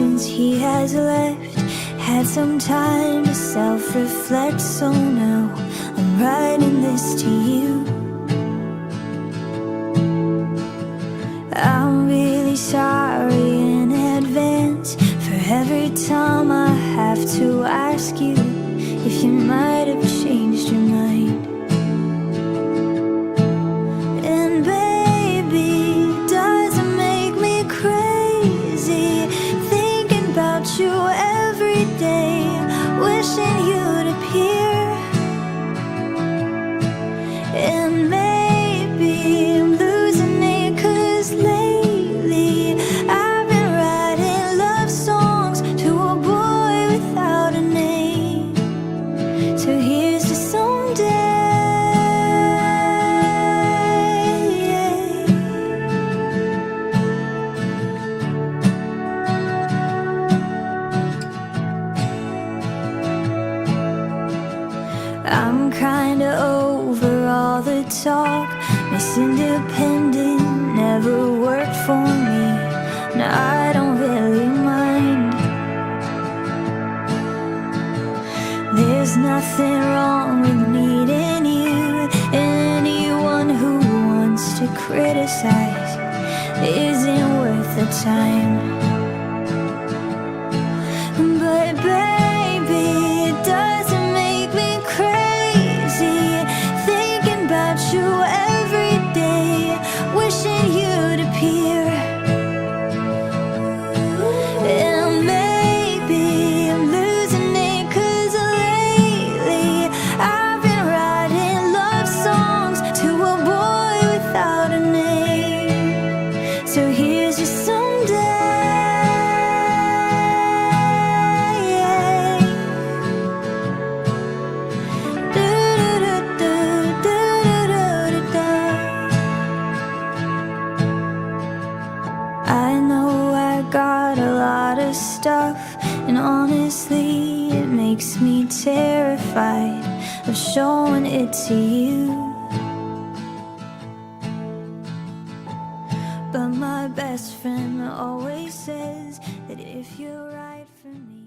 since he has left. Had some time to self-reflect, so now I'm writing this to you. I'm really sorry in advance for every time I have to ask you if you might have changed your mind. And baby, does it make me crazy thinking about you every day, wishing you'd appear? And maybe I'm losing it, 'cause lately I've been writing love songs to a boy without a name. So here's to someday. I'm kinda over all the talk. Miss Independent never worked for me. Now I don't really mind. There's nothing wrong with needing you. Anyone who wants to criticize isn't worth the time. But baby, it doesn't make me crazy thinking about you every day, wishing you'd appear. And maybe I'm losing it, 'cause lately I've been writing love songs to a boy without a name. So here's your someday. I know I got a lot of stuff, and honestly it makes me terrified of showing it to you. But my best friend always says that if you're right for me